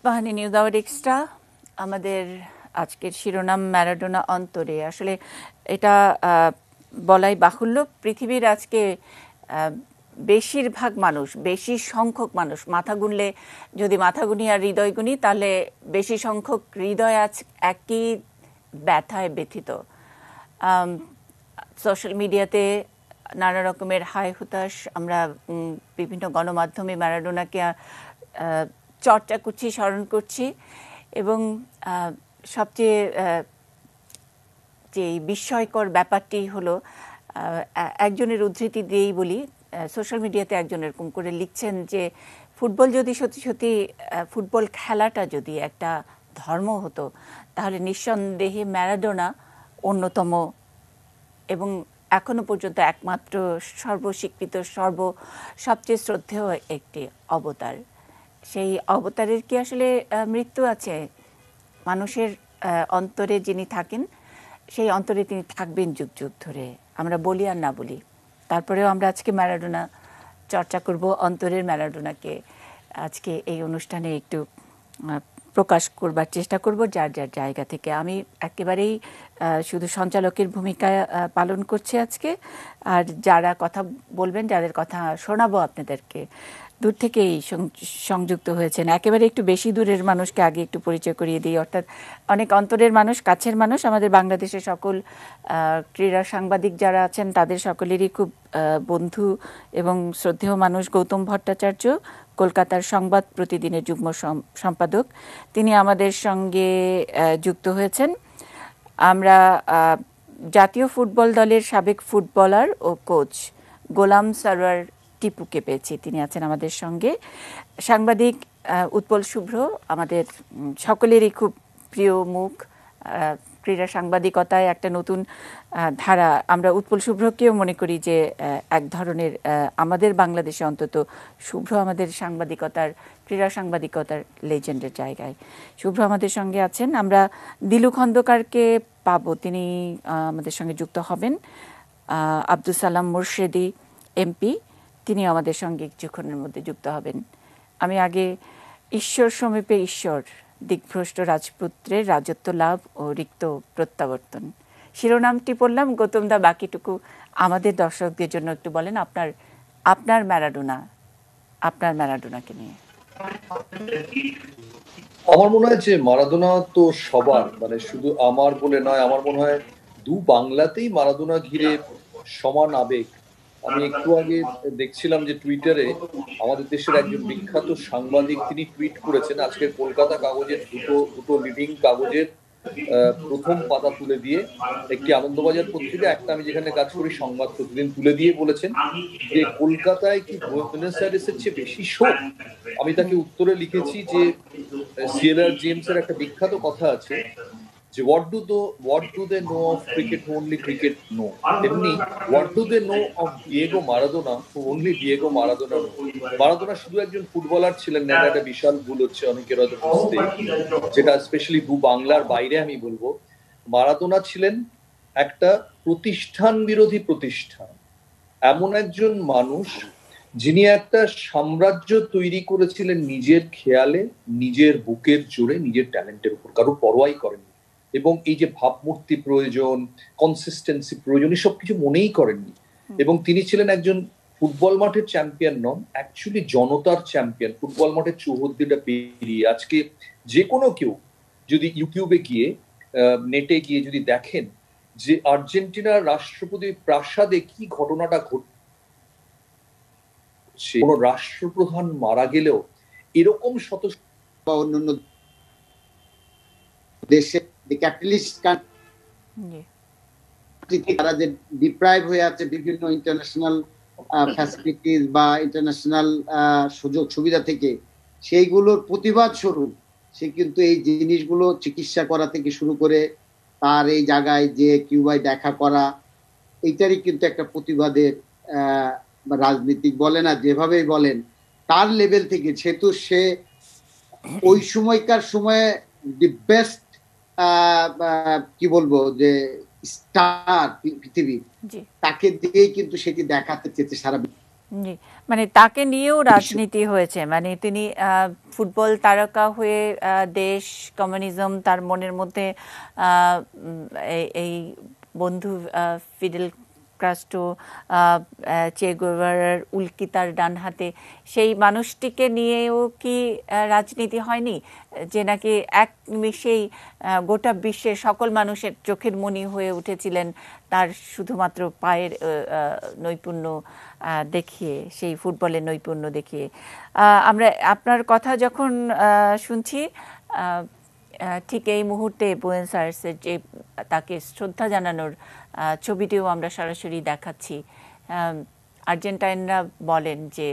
Ispahani news hour extra. আমাদের আজকের শিরোনাম ম্যারাডোনা অন্তরে। আসলে এটা বলাই বাহুল্য, পৃথিবীর আজকে বেশিরভাগ মানুষ, বেশি সংখ্যক মানুষ, মাথা গুনলে যদি মাথা গুনি আর হৃদয় গুনি তাহলে বেশি সংখ্যক হৃদয় আজ একই ব্যথায় ব্যথিত। সোশ্যাল মিডিয়াতে নানা রকমের হায় হুতাশ, আমরা বিভিন্ন গণমাধ্যমে ম্যারাডোনাকে চর্চা করছি, স্মরণ করছি। এবং সবচেয়ে যে বিস্ময়কর ব্যাপারটি হলো, একজনের উদ্ধৃতি দিয়েই বলি, সোশ্যাল মিডিয়াতে একজন এরকম করে লিখছেন যে ফুটবল যদি সত্যি সত্যি, ফুটবল খেলাটা যদি একটা ধর্ম হতো তাহলে নিঃসন্দেহে ম্যারাডোনা অন্যতম এবং এখনো পর্যন্ত একমাত্র সর্বস্বীকৃত সবচেয়ে শ্রদ্ধেয় একটি অবতার। সেই অবতারের কি আসলে মৃত্যু আছে? মানুষের অন্তরে যিনি থাকেন সেই অন্তরে তিনি থাকবেন যুগ যুগ ধরে, আমরা বলি আর না বলি। তারপরেও আমরা আজকে ম্যারাডোনা চর্চা করব, অন্তরের ম্যারাডোনাকে আজকে এই অনুষ্ঠানে একটু প্রকাশ করবার চেষ্টা করব যার যার জায়গা থেকে। আমি একেবারেই শুধু সঞ্চালকের ভূমিকা পালন করছি আজকে, আর যারা কথা বলবেন, যাদের কথা শোনাবো আপনাদেরকে, দূর থেকেই সংযুক্ত হয়েছেন। একেবারে একটু বেশি দূরের মানুষকে আগে একটু পরিচয় করিয়ে দিই, অর্থাৎ অনেক অন্তরের মানুষ, কাছের মানুষ, আমাদের বাংলাদেশের সকল ক্রীড়া সাংবাদিক যারা আছেন তাদের সকলেরই খুব বন্ধু এবং শ্রদ্ধেয় মানুষ গৌতম ভট্টাচার্য, কলকাতার সংবাদ প্রতিদিনের যুগ্ম সম্পাদক। তিনি আমাদের সঙ্গে যুক্ত হয়েছেন। আমরা জাতীয় ফুটবল দলের সাবেক ফুটবলার ও কোচ গোলাম সরওয়ার টিপুকে পেয়েছি, তিনি আছেন আমাদের সঙ্গে। সাংবাদিক উৎপল শুভ্র, আমাদের সকলেরই খুব প্রিয় মুখ, ক্রীড়া সাংবাদিকতায় একটা নতুন ধারা। আমরা উৎপল শুভ্রকেও মনে করি যে এক ধরনের, আমাদের বাংলাদেশে অন্তত শুভ্র আমাদের সাংবাদিকতার, ক্রীড়া সাংবাদিকতার লেজেন্ডের জায়গায়। শুভ্র আমাদের সঙ্গে আছেন। আমরা দিলু খন্দকারকে পাবো, তিনি আমাদের সঙ্গে যুক্ত হবেন। আব্দুল সালাম মুর্শেদি এমপি, তিনি আমাদের সঙ্গে কিছুক্ষণের মধ্যে যুক্ত হবেন। আমি আগে ঈশ্বর সমীপে ঈশ্বর, দিগ্ভ্রষ্ট রাজপুত্রের রাজত্ব লাভ ও রিক্ত প্রত্যাবর্তন, শিরোনামটি পড়লাম। গৌতম দা, বাকিটুকু আমাদের দর্শকদের জন্য একটু বলেন আপনার ম্যারাডোনাকে নিয়ে। আমার মনে হয় যে মারাদোনা তো সবার, মানে শুধু আমার বলে নয়, আমার মনে হয় দু বাংলাতেই মারাদোনা ঘিরে সমান আবেগ। আমি একটু আগে দেখছিলাম যে টুইটারে আমাদের দেশের একজন বিখ্যাত সাংবাদিক তিনি টুইট করেছেন আজকের কলকাতা কাগজের দুটো লিডিং কাগজের প্রথম পাতা তুলে দিয়ে, একটি আনন্দবাজার পত্রিকা, একটা আমি যেখানে কাজ করি সংবাদ প্রতিদিন, তুলে দিয়ে বলেছেন যে কলকাতায় কি বুয়েনোস আইরেসের চেয়ে বেশি শোক। আমি তাকে উত্তরে লিখেছি যে সিএলআর জেমস এর একটা বিখ্যাত কথা আছে যে what do they know of cricket who only cricket know, তেমনি what do they know of Diego Maradona who only Diego Maradona know। Maradona শুধু একজন ফুটবলার ছিলেন না, এটা একটা বিশাল ভুল হচ্ছে অনেকের হয়তো বুঝতে, যেটা স্পেশালি দু বাংলার বাইরে আমি বলবো। মারাদোনা ছিলেন একটা প্রতিষ্ঠান বিরোধী প্রতিষ্ঠান, এমন একজন মানুষ যিনি একটা সাম্রাজ্য তৈরি করেছিলেন নিজের খেয়ালে, নিজের বুকের জোরে, নিজের ট্যালেন্টের উপর, কারো পরোয়াই করেননি। এবং এই যে ভাবমূর্তি প্রয়োজন, কনসিস্টেন্সি প্রয়োজন, এসব কিছু মনেই করেননি। এবং তিনি ছিলেন একজন ফুটবল মাঠের চ্যাম্পিয়ন নন, অ্যাকচুয়ালি জনতার চ্যাম্পিয়ন। ফুটবল মাঠের চৌহদ্দিটা পেরিয়ে আজকে যে কোনো কেউ যদি ইউটিউবে গিয়ে, নেটে গিয়ে যদি দেখেন যে আর্জেন্টিনার রাষ্ট্রপতি প্রাসাদে কি ঘটনাটা ঘটছে, কোন রাষ্ট্রপ্রধান মারা গেলেও এরকম শত বা অন্যান্য দেশে ক্যাপিটালিস্ট কান্ট্রি তারা যে ডিপ্রাইভ হয়ে আছে বিভিন্ন ইন্টারন্যাশনাল ফ্যাসিলিটিস বা ইন্টারন্যাশনাল সুযোগ সুবিধা থেকে, সেইগুলোর প্রতিবাদ স্বরূপ সে কিন্তু এই জিনিসগুলো চিকিৎসা করা থেকে শুরু করে তার এই জায়গায় যে কিউবায় দেখা করা, এইটারই কিন্তু একটা প্রতিবাদের রাজনীতিক বলেন আর যেভাবেই বলেন তার লেভেল থেকে, যেহেতু সে ওই সময়কার সময়ে দি বেস্ট কি বলবো যে স্টার পৃথিবীর, তাকে দিয়েই কিন্তু সেটি দেখাতে চেয়েছে সারা জি, মানে তাকে নিয়েও রাজনীতি হয়েছে, মানে তিনি ফুটবল তারকা হয়ে দেশ, কমিউনিজম তার মনের মধ্যে, এই বন্ধু ফিডেল কাস্ট্রো, চে গুয়েভারার উল্কি তার ডান হাতে, সেই মানুষটিকে নিয়েও কি রাজনীতি হয়নি, যে নাকি এক নিমিষেই গোটা বিশ্বের সকল মানুষের চোখের মণি হয়ে উঠেছিলেন তার শুধুমাত্র পায়ের নৈপুণ্য দেখিয়ে, সেই ফুটবলের নৈপুণ্য দেখিয়ে। আমরা আপনার কথা যখন শুনছি, ঠিক এই মুহূর্তে বুয়েনোস আয়ার্সের যে তাকে শ্রদ্ধা জানানোর ছবিটিও আমরা সরাসরি দেখাচ্ছি। আর্জেন্টাইনরা বলেন যে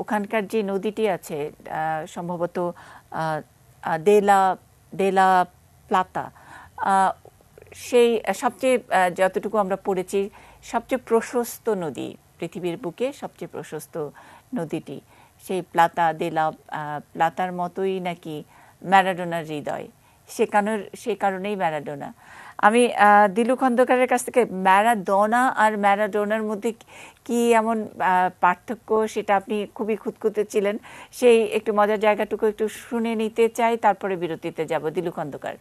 ওখানকার যে নদীটি আছে, সম্ভবত দেলা দেলা প্লাতা, সেই সবচেয়ে, যতটুকু আমরা পড়েছি, সবচেয়ে প্রশস্ত নদী, পৃথিবীর বুকে সবচেয়ে প্রশস্ত নদীটি, সেই প্লাতার মতোই নাকি ম্যারাডোনার হৃদয়, সে কারণেই ম্যারাডোনা। আমি দিলু খন্দকারের কাছ থেকে ম্যারাডোনা আর ম্যারাডোনার মধ্যে কি এমন পার্থক্য, সেটা আপনি খুবই খুঁতখুঁতে ছিলেন, সেই একটু মজার জায়গাটুকু একটু শুনে নিতে চাই, তারপরে বিরতিতে যাব। দিলু খন্দকার।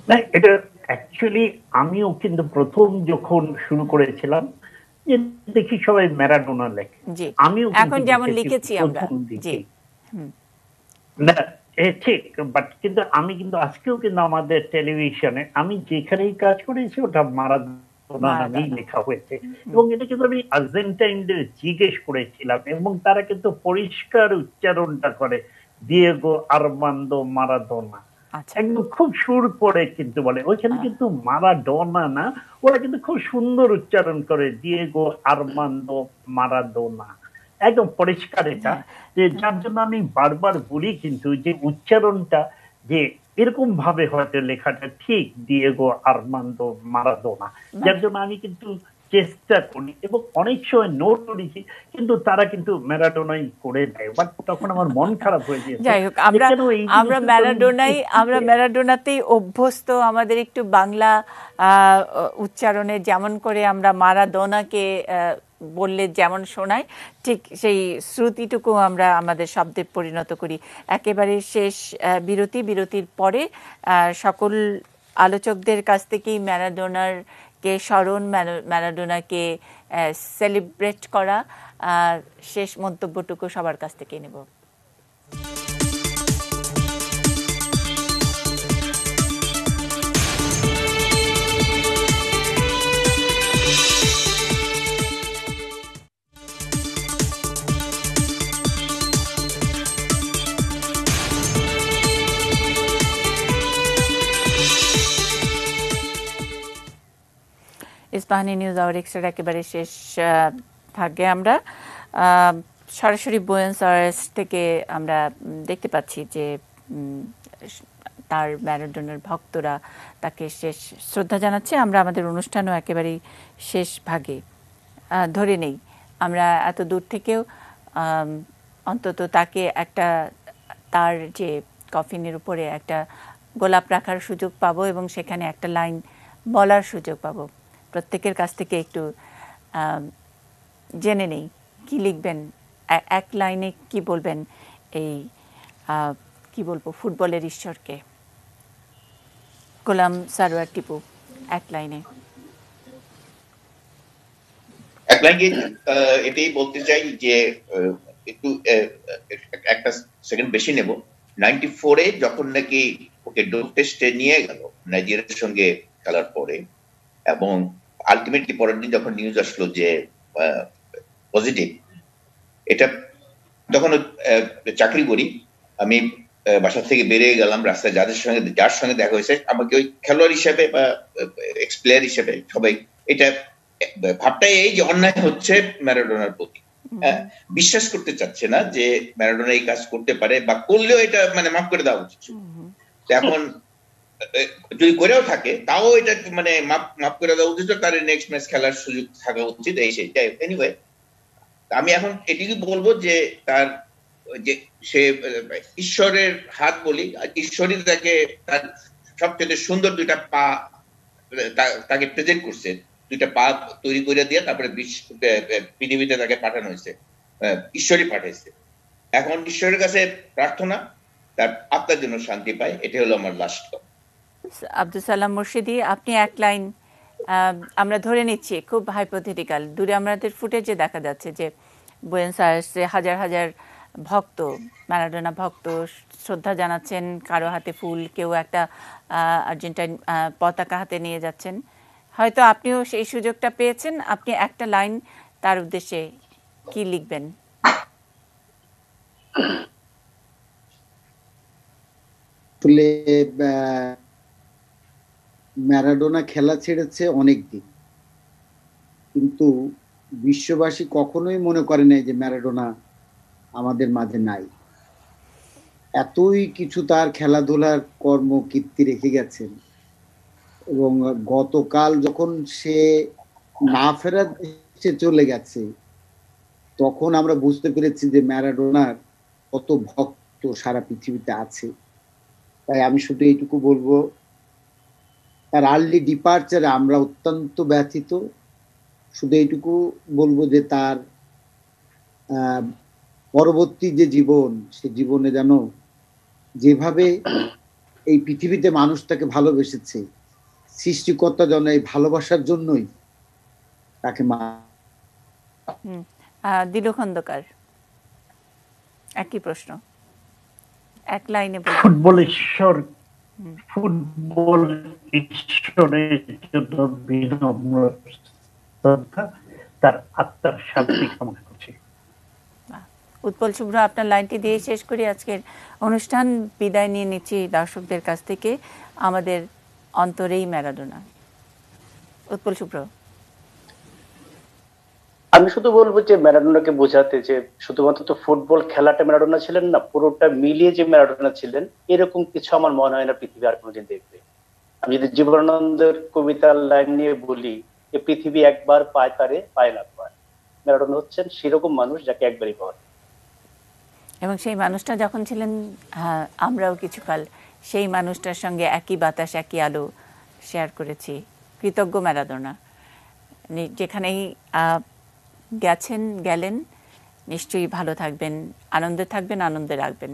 না, এটা অ্যাকচুয়ালি আমিও কিন্তু প্রথম যখন শুরু করেছিলাম যে দেখি সবাই ম্যারাডোনা লেখে, আমিও এখন যেমন লিখেছি আমরা। জি, না ঠিক, বাট কিন্তু আমি কিন্তু আজকেও কিন্তু আমাদের টেলিভিশনে আমি যেখানেই কাজ করেছি ওটা মারাদোনা নামেই লেখা হয়েছে, এবং এটা কিন্তু আমি আর্জেন্টাইনদের জিজ্ঞেস করেছিলাম এবং তারা কিন্তু পরিষ্কার উচ্চারণটা করে দিয়েগো আর্মান্দো মারাদোনা, একদম খুব সুর করে কিন্তু বলে, ওইখানে কিন্তু মারাডোনা না, ওরা কিন্তু খুব সুন্দর উচ্চারণ করে দিয়েগো আর্মান্দো মারাদোনা, একদম পরিষ্কার এটা, যে যার জন্য আমি বারবার বলি কিন্তু যে উচ্চারণটা যে এরকম ভাবে হয়তো লেখাটা ঠিক, দিয়েগো আর্মান্দো মারাদোনা, যার জন্য আমি কিন্তু চেষ্টা করি এবং অনেক সময় নোট লিখি, কিন্তু তারা কিন্তু ম্যারাডোনাই করে দেয়, বাট তখন আমার মন খারাপ হয়ে যায়। যাই হোক, আমরা ম্যারাডোনাতেই অভ্যস্ত, আমাদের একটু বাংলা উচ্চারণে যেমন করে আমরা মারাদোনাকে বললে যেমন শোনায়, ঠিক সেই শ্রুতিটুকু আমরা আমাদের শব্দে পরিণত করি। একেবারে শেষ বিরতির পরে সকল আলোচকদের কাছ থেকেই ম্যারাডোনাকে স্মরণ, ম্যারাডোনাকে সেলিব্রেট করা শেষ মন্তব্যটুকু সবার কাছ থেকে নেব। ইস্পাহানি নিউজ আওয়ার এক্সট্রার একেবারে শেষ ভাগে আমরা সরাসরি বুয়েনোস আয়ার্স থেকে আমরা দেখতে পাচ্ছি যে তার ম্যারাডোনার ভক্তরা তাকে শেষ শ্রদ্ধা জানাচ্ছে। আমরা আমাদের অনুষ্ঠানও একেবারেই শেষ ভাগে ধরে নেই, আমরা এত দূর থেকেও অন্তত তাকে একটা, তার যে কফিনের উপরে একটা গোলাপ রাখার সুযোগ পাবো এবং সেখানে একটা লাইন বলার সুযোগ পাবো। প্রত্যেকের কাছ থেকে একটু জেনে নেই কি লিখবেন, এক লাইনে কি বলবেন এই কি বলবো ফুটবলের ঈশ্বরকে। গোলাম সারোয়ার টিপু, এক লাইনে। এটাই বলতে চাই যে একটু একটা সেকেন্ড বেশি নেব। 94-এ যখন নাকি ওকে ডোপ টেস্টে নিয়ে গেল নাইজেরিয়ার সঙ্গে খেলার পরে, এবং আলটিমেটলি পরের দিন যখন নিউজ আসলো যে পজিটিভ, এটা তখন চাকরি করি আমি, বাসা থেকে বেরিয়ে গেলাম, রাস্তায় যার সঙ্গে দেখা হয়েছে আমাকে ওই খেলোয়াড় হিসেবে বা এক্স প্লেয়ার হিসেবে সবাই এটা ভাবটাই এই যে অন্যায় হচ্ছে ম্যারাডোনার প্রতি, বিশ্বাস করতে চাচ্ছে না যে ম্যারাডোনা এই কাজ করতে পারে, বা করলেও এটা মানে মাফ করে দেওয়া উচিত। এখন যদি করেও থাকে তাও এটা মানে মাফ করে দেওয়া উচিত, তার নেক্সট ম্যাচ খেলার সুযোগ থাকা উচিত, এই সেই। এনিওয়ে, আমি এখন এটিকে বলবো যে তার যে সে ঈশ্বরের হাত বলি, ঈশ্বরই তাকে তার সবচেয়ে সুন্দর দুইটা পা তাকে প্রেজেন্ট করছে দুইটা পা তৈরি করে দিয়ে তারপরে পৃথিবীতে তাকে পাঠানো হয়েছে, ঈশ্বরই পাঠাইছে। এখন ঈশ্বরের কাছে প্রার্থনা তার আত্মার জন্য শান্তি পায়, এটা হলো আমার লাস্ট কথা। আব্দুল সালাম মুর্শিদি, আপনি এক লাইন, আমরা ধরে নিচ্ছি খুব হাইপোথেটিক্যাল, দূরে আমাদের ফুটেজে দেখা যাচ্ছে যে বুয়েনোস আয়ার্সে হাজার হাজার ভক্ত, ম্যারাডোনা ভক্ত শ্রদ্ধা জানাচ্ছেন, কারো হাতে ফুল, কেউ একটা আর্জেন্টাইন পতাকা হাতে নিয়ে যাচ্ছেন। হয়তো আপনিও সেই সুযোগটা পেয়েছেন, আপনি একটা লাইন তার উদ্দেশ্যে কি লিখবেন? আসলে ম্যারাডোনা খেলা ছেড়েছে অনেক দিন, কিন্তু বিশ্ববাসী কখনোই মনে করে নাই যে ম্যারাডোনা আমাদের মাঝে নাই। এতই কিছু তার খেলাধুলার কর্মকীর্তি রেখে গেছেন, এবং গতকাল যখন সে না ফেরার দেশে চলে গেছে তখন আমরা বুঝতে পেরেছি যে ম্যারাডোনার কত ভক্ত সারা পৃথিবীতে আছে। তাই আমি শুধু এইটুকু বলবো, তার আর্লি ডিপার্চারে আমরা অত্যন্ত ব্যথিত। শুধু এইটুকু বলবো যে তার পরবর্তী যে জীবন, সে জীবনে যেন যেভাবে এই পৃথিবীতে মানুষ তাকে ভালোবেসেছে, সৃষ্টিকর্তা যেন এই ভালোবাসার জন্যই তাকে দিলু খন্দকার, একই প্রশ্ন, এক লাইনে ফুটবল ঈশ্বরের জন্য বিনম্র শ্রদ্ধা, তার আত্মার শান্তি কামনা করছি। উৎপল শুভ্র, আপনার লাইনটি দিয়ে শেষ করি আজকের অনুষ্ঠান। বিদায় নিয়ে নিচ্ছি দর্শকদের কাছ থেকে। আমাদের অন্তরেই ম্যারাডোনা। উৎপল শুভ্র। আমি শুধু বলবো যে ম্যারাডোনাকে বোঝাতে যে শুধুমাত্র তো ফুটবল খেলাটা ম্যারাডোনা ছিলেন না, পুরোটা মিলিয়ে যে ম্যারাডোনা ছিলেন, এরকম কিছু আমার মনে হয় না পৃথিবী আর কোনোদিন দেখবে। আমি যদি জীবনানন্দের কবিতার লাইন নিয়ে বলি যে পৃথিবী একবার পায় তারে পায় লাখবার, ম্যারাডোনা হচ্ছেন সেরকম মানুষ যাকে একবারই পাওয়া। এবং সেই মানুষটা যখন ছিলেন, আমরাও কিছুকাল সেই মানুষটার সঙ্গে একই বাতাস একই আলো শেয়ার করেছি। কৃতজ্ঞ ম্যারাডোনা। যেখানেই গেলেন নিশ্চয়ই ভালো থাকবেন, আনন্দে থাকবেন, আনন্দে রাখবেন।